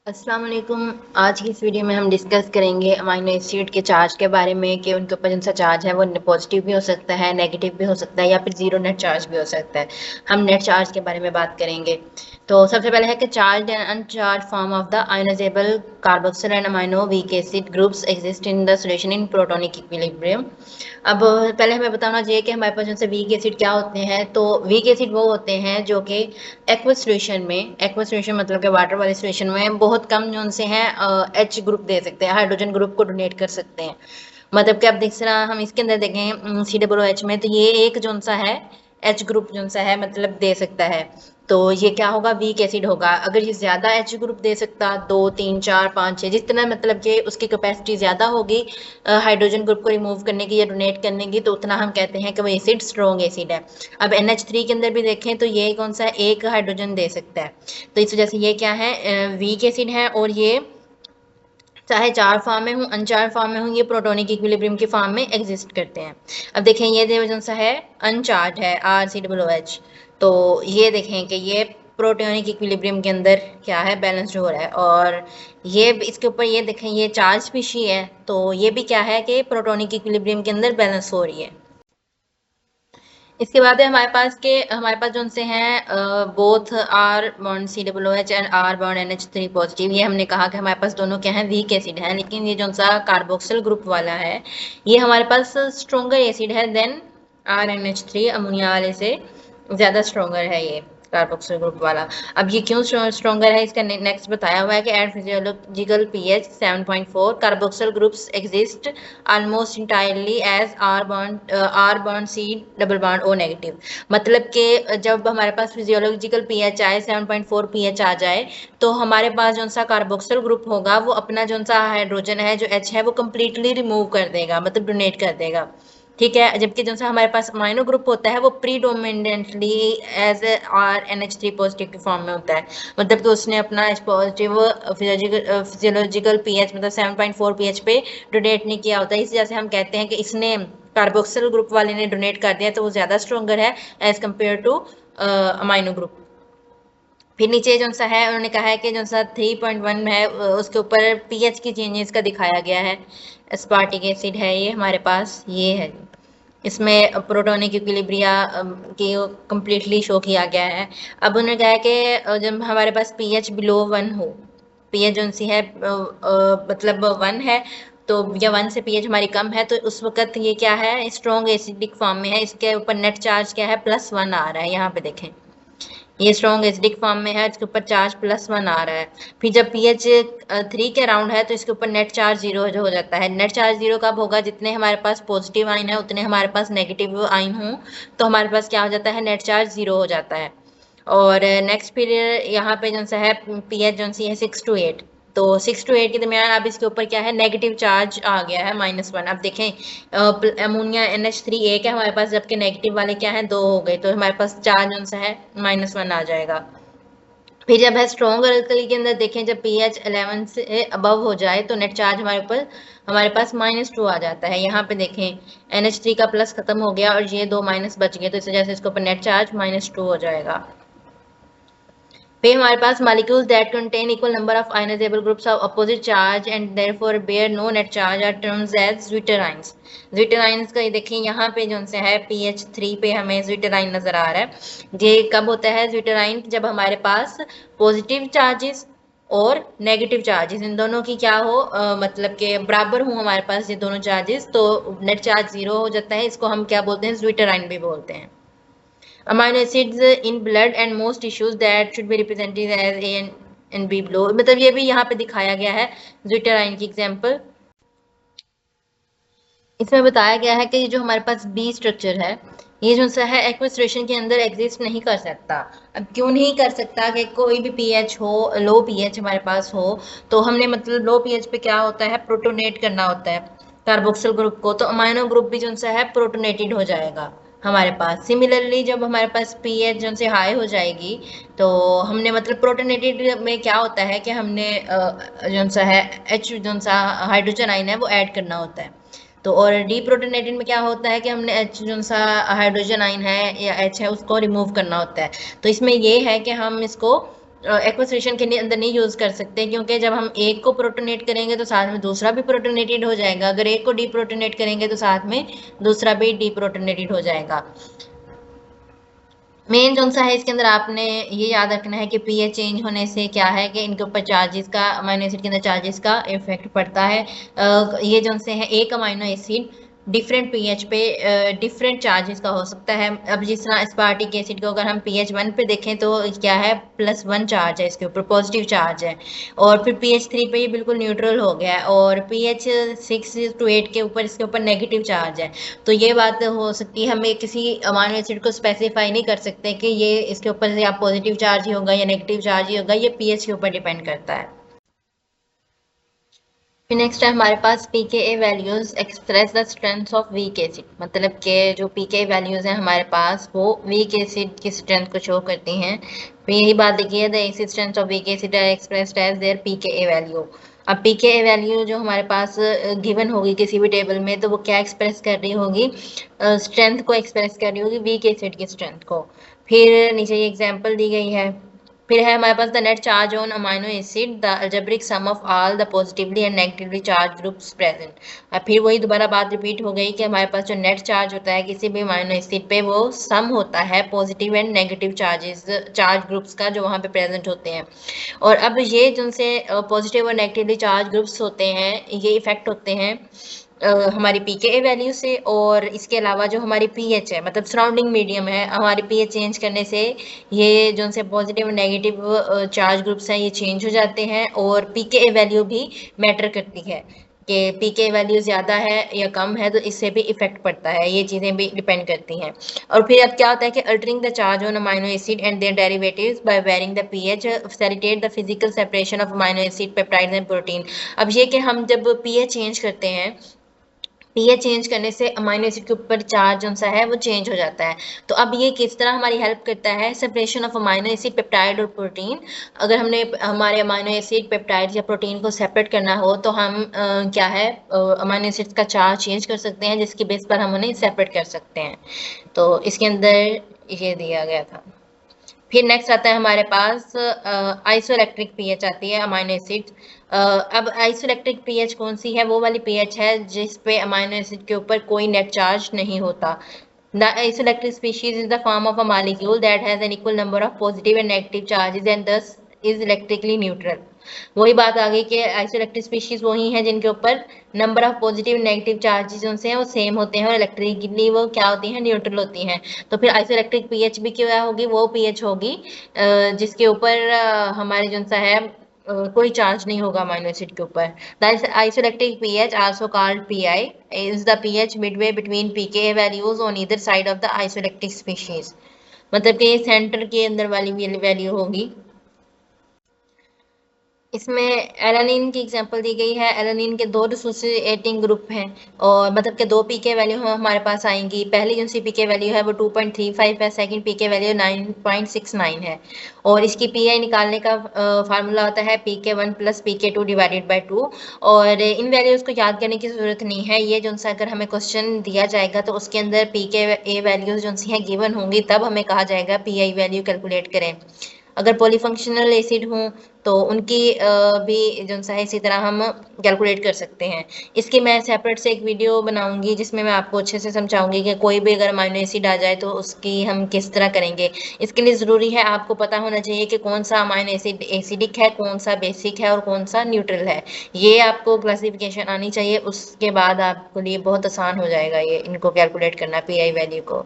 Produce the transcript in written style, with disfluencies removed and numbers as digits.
अस्सलाम वालेकुम। आज की इस वीडियो में हम डिस्कस करेंगे अमीनो एसिड के चार्ज के बारे में कि उनके ऊपर जिनसा चार्ज है वो पॉजिटिव भी हो सकता है, नेगेटिव भी हो सकता है या फिर जीरो नेट चार्ज भी हो सकता है। हम नेट चार्ज के बारे में बात करेंगे। तो सबसे पहले है कि charge and अनचार्ज form of the ionisable carboxyl and amino weak acid groups exist in the solution in protonic equilibrium. अब पहले हमें बताना चाहिए कि हमारे पास जैसे वीक एसिड क्या होते हैं। तो वीक एसिड वो होते हैं जो कि एक्वस सॉल्यूशन में, एक्वस सॉल्यूशन मतलब कि वाटर वाले सॉल्यूशन में बहुत कम जो उनसे हैं एच ग्रुप दे सकते हैं, हाइड्रोजन ग्रुप को डोनेट कर सकते हैं। मतलब कि अब देख रहा हम इसके अंदर देखें COOH में, तो ये एक जो सा है एच ग्रुप जो सा है मतलब दे सकता है। तो ये क्या होगा, वीक एसिड होगा। अगर ये ज्यादा एच ग्रुप दे सकता, 2 3 4 5 6 जितना मतलब कि उसकी कैपेसिटी ज्यादा होगी हाइड्रोजन ग्रुप को रिमूव करने की या डोनेट करने की, तो उतना हम कहते हैं कि वो एसिड स्ट्रॉन्ग एसिड है। अब NH3 के अंदर भी देखें तो ये कौन सा एक हाइड्रोजन दे सकता है। तो इस वजह से ये क्या है, वीक एसिड है। और ये चाहे चार फॉर्म में हूँ अनचार फॉर्म में हूँ, ये प्रोटोनिक इक्विलिब्रियम की फॉर्म में एग्जिस्ट करते हैं। अब देखें ये जो सा है अनचार्ज है RCOOH, तो ये देखें कि ये प्रोटोनिक इक्विलिब्रियम के अंदर क्या है, बैलेंस्ड हो रहा है। और ये इसके ऊपर ये देखें ये चार्ज स्पीशी है, तो ये भी क्या है कि प्रोटोनिक इक्विलिब्रियम के अंदर बैलेंस हो रही है। इसके बाद है हमारे पास जो से हैं both R bond COOH and R bond NH3 positive. ये हमने कहा कि हमारे पास दोनों क्या है, वीक एसिड है। लेकिन ये जो सा कार्बोक्सिल ग्रुप वाला है ये हमारे पास स्ट्रोंगर एसिड है देन RNH3, अमोनिया वाले से ज़्यादा स्ट्रोंगर है ये कार्बोक्सिल ग्रुप वाला। अब ये क्यों स्ट्रोंगर है, इसका नेक्स्ट बताया हुआ है कि at physiological pH 7.4 carboxyl groups exist almost entirely as R bond C double bond O negative. मतलब कि जब हमारे पास फिजियोलॉजिकल pH आए 7.4 pH आ जाए, तो हमारे पास जो सा कार्बोक्सिल ग्रुप होगा वो अपना जो सा हाइड्रोजन है जो H है वो कम्प्लीटली रिमूव कर देगा, मतलब डोनेट कर देगा। ठीक है। जबकि जो सा हमारे पास अमाइनो ग्रुप होता है वो प्रीडोमिनेंटली एज RNH3 पॉजिटिव की फॉर्म में होता है। मतलब कि उसने अपना H पॉजिटिव फिजियोलॉजिकल pH मतलब 7.4 pH पे डोनेट नहीं किया होता है। इस वजह से हम कहते हैं कि इसने कार्बोक्सिल ग्रुप वाले ने डोनेट कर दिया, तो वो ज्यादा स्ट्रोंगर है as compare to amino group. फिर नीचे जो सा है उन्होंने कहा है कि जो सा 3.1 है उसके ऊपर pH की चेंजेस का दिखाया गया है। एस्पार्टिक एसिड है ये हमारे पास, ये है इसमें प्रोटोनिक इक्विलिब्रिया की कम्प्लीटली शो किया गया है। अब उन्होंने कहा है कि जब हमारे पास pH बिलो 1 हो, pH जो सी है मतलब 1 है, तो या 1 से pH हमारी कम है, तो उस वक्त ये क्या है, स्ट्रॉन्ग एसिडिक फॉर्म में है। इसके ऊपर नेट चार्ज क्या है, +1 आ रहा है। यहाँ पे देखें ये स्ट्रॉन्ग एसिडिक फॉर्म में है, इसके ऊपर चार्ज +1 आ रहा है। फिर जब pH 3 के अराउंड है तो इसके ऊपर नेट चार्ज 0 हो जाता है। नेट चार्ज 0 कब होगा, जितने हमारे पास पॉजिटिव आइन है उतने हमारे पास नेगेटिव आइन हो, तो हमारे पास क्या हो जाता है, नेट चार्ज 0 हो जाता है। और नेक्स्ट पीरियड यहाँ पे जो सा है pH जो सी है 6 to 8, तो 6 to 8 के दरमियान अब इसके ऊपर क्या है, नेगेटिव चार्ज आ गया है -1। अब देखें अमोनिया NH3 एक है हमारे पास, जबकि नेगेटिव वाले क्या है, 2 हो गए, तो हमारे पास चार्ज जो सा है -1 आ जाएगा। फिर जब है स्ट्रॉन्ग अल्कली के अंदर देखें, जब pH 11 से अबव हो जाए तो नेट चार्ज हमारे पास -2 आ जाता है। यहाँ पे देखें NH3 का प्लस खत्म हो गया और ये 2 माइनस बच गए, तो इस वजह से इसके ऊपर नेट चार्ज -2 हो जाएगा। फिर हमारे पास molecules that contain equal number of ionizable groups of opposite charge and therefore bear no net charge are termed as zwitterines। zwitterines का ये देखिए यहाँ पे जो से है pH 3 पे हमें zwitterine नजर आ रहा है। ये कब होता है zwitterine, जब हमारे पास पॉजिटिव चार्जेस और नेगेटिव चार्जेस इन दोनों की क्या हो, मतलब के बराबर हो हमारे पास ये दोनों चार्जेस, तो नेट चार्ज 0 हो जाता है। इसको हम क्या बोलते हैं, zwitterine भी बोलते हैं। amino acids in blood and most tissues that should be represented as A and B below। मतलब ये भी यहाँ पे दिखाया गया है zwitterine की एग्जांपल। इसमें बताया गया है कि ये जो हमारे पास बी स्ट्रक्चर है ये जो सा है एक्वस सॉल्यूशन के अंदर एग्जिस्ट नहीं कर सकता। अब क्यों नहीं कर सकता, कि कोई भी pH हो, लो pH हमारे पास हो, तो हमने मतलब लो pH पे क्या होता है, प्रोटोनेट करना होता है कार्बोक्सिल ग्रुप को, तो अमाइनो ग्रुप भी जो सा है प्रोटोनेटेड हो जाएगा हमारे पास। सिमिलरली जब हमारे पास pH जो से हाई हो जाएगी, तो हमने मतलब प्रोटोनेटेड में क्या होता है कि हमने जो सा है H जो सा हाइड्रोजन आइन है वो ऐड करना होता है। तो और डीप्रोटोनेटेड में क्या होता है कि हमने H जो सा हाइड्रोजन आइन है या H है उसको रिमूव करना होता है। तो इसमें ये है कि हम इसको एक्वेशन के अंदर नहीं यूज कर सकते, क्योंकि जब हम एक को प्रोटोनेट करेंगे तो साथ में दूसरा भी प्रोटोनेटेड हो जाएगा, अगर एक को डीप्रोटोनेट करेंगे तो साथ में दूसरा भी डीप्रोटोनेटेड हो जाएगा। मेन जो सा है इसके अंदर आपने ये याद रखना है कि पीएच चेंज होने से क्या है कि इनके ऊपर चार्जेस का, अमाइनो एसिड के अंदर चार्जेस का इफेक्ट पड़ता है। ये जो से है एक अमाइनो एसिड डिफरेंट पीएच पे डिफरेंट चार्जेस का हो सकता है। अब जिस तरह एस्पार्टिक एसिड को अगर हम पीएच 1 पे देखें तो क्या है, +1 चार्ज है, इसके ऊपर पॉजिटिव चार्ज है, और फिर पीएच 3 पे ये बिल्कुल न्यूट्रल हो गया है, और पीएच 6 to 8 के ऊपर इसके ऊपर नेगेटिव चार्ज है। तो ये बात हो सकती है, हमें किसी अमाइनो एसिड को स्पेसिफाई नहीं कर सकते कि ये इसके ऊपर से या पॉजिटिव चार्ज ही होगा या नेगेटिव चार्ज ही होगा, ये पीएच के ऊपर डिपेंड करता है। फिर नेक्स्ट है हमारे पास pKa values express the strength of weak acid, मतलब कि जो पीकेए वैल्यूज हैं हमारे पास वो वीक एसिड की स्ट्रेंथ को शो करती हैं। तो यही बात देखिए, the acid strength of weak acid are expressed as their pKa value. अब पीकेए वैल्यू जो हमारे पास गिवन होगी किसी भी टेबल में, तो वो क्या एक्सप्रेस कर रही होगी, स्ट्रेंथ को एक्सप्रेस कर रही होगी, वीक एसिड की स्ट्रेंथ को। फिर नीचे ये एग्जाम्पल दी गई है। फिर है हमारे पास the net charge on amino acid, the algebraic sum of all the positively and negatively charge groups present. अब फिर वही दोबारा बात रिपीट हो गई कि हमारे पास जो नेट चार्ज होता है किसी भी अमाइनो एसिड पे, वो सम होता है positive and negative charges, charge groups का जो वहाँ पे प्रेजेंट होते हैं। और अब ये जिनसे पॉजिटिव और नेगेटिवली चार्ज ग्रुप्स होते हैं, ये इफेक्ट होते हैं हमारी पीकेए वैल्यू से, और इसके अलावा जो हमारी पीएच है, मतलब सराउंडिंग मीडियम है, हमारी पीएच चेंज करने से ये जो से पॉजिटिव और नेगेटिव चार्ज ग्रुप्स हैं ये चेंज हो जाते हैं, और पीकेए वैल्यू भी मैटर करती है कि पीके वैल्यू ज़्यादा है या कम है, तो इससे भी इफेक्ट पड़ता है, ये चीज़ें भी डिपेंड करती हैं। और फिर अब क्या होता है कि altering the charge on amino acid and their derivatives by varying the pH facilitate the physical separation of amino acid, peptides and protein. अब ये कि हम जब पीएच चेंज करते हैं, पीएच चेंज करने से अमाइनो एसिड के ऊपर चार्ज जो सा है वो चेंज हो जाता है। तो अब ये किस तरह हमारी हेल्प करता है, separation of amino acid, peptide और प्रोटीन। अगर हमने हमारे अमाइनो एसिड, पेप्टाइड या प्रोटीन को सेपरेट करना हो तो हम क्या है, अमाइनो एसिड का चार्ज चेंज कर सकते हैं, जिसकी बेस पर हम उन्हें सेपरेट कर सकते हैं। तो इसके अंदर ये दिया गया था। फिर नेक्स्ट आता है हमारे पास आइसोइलेक्ट्रिक पीएच आती है अमाइनो एसिड। अब आइसोइलेक्ट्रिक पीएच कौन सी है, वो वाली पीएच है जिस पे अमाइनो एसिड के ऊपर कोई नेट चार्ज नहीं होता। The isoelectric species is the form of a molecule that has an equal number of positive and negative charges and thus is electrically neutral। वही बात आ गई कि आइसोइलेक्ट्रिक स्पीशीज वही हैं जिनके ऊपर number of positive negative charges उनसे हैं वो सेम होते हैं, और इलेक्ट्रिकली वो क्या होती हैं, न्यूट्रल होती हैं। तो फिर आइसोइलेक्ट्रिक पीएच भी क्या होगी, वो पीएच होगी जिसके ऊपर हमारे जो सा है कोई चार्ज नहीं होगा अमाइनो एसिड के ऊपर। The isoelectric pH also called pI is the pH midway between pK values on either side of the isoelectric species, मतलब कि सेंटर के अंदर वाली वैल्यू होगी। इसमें एलानिन की एग्जांपल दी गई है। एलानिन के 2 डिसोसिएटिंग ग्रुप हैं, और मतलब के 2 पीके वैल्यू हमारे पास आएंगी। पहली जो सी पीके वैल्यू है वो 2.35 है, सेकंड पीके वैल्यू 9.69 है, और इसकी पीआई निकालने का फार्मूला होता है pk1 + pk2 डिवाइडेड बाय 2। और इन वैल्यूज़ को याद करने की ज़रूरत नहीं है, ये जो सा अगर हमें क्वेश्चन दिया जाएगा तो उसके अंदर पीके ए वैल्यूज़ जो सी हैं गिवन होंगी, तब हमें कहा जाएगा पीआई वैल्यू कैलकुलेट करें। अगर पॉलीफंक्शनल एसिड हों तो उनकी भी जो सा है इसी तरह हम कैलकुलेट कर सकते हैं। इसकी मैं सेपरेट से एक वीडियो बनाऊंगी जिसमें मैं आपको अच्छे से समझाऊंगी कि कोई भी अगर अमाइनो एसिड आ जाए तो उसकी हम किस तरह करेंगे। इसके लिए ज़रूरी है आपको पता होना चाहिए कि कौन सा अमाइनो एसिड एसिडिक है, कौन सा बेसिक है और कौन सा न्यूट्रल है। ये आपको क्लासिफिकेशन आनी चाहिए, उसके बाद आपके लिए बहुत आसान हो जाएगा ये इनको कैलकुलेट करना, पीआई वैल्यू को।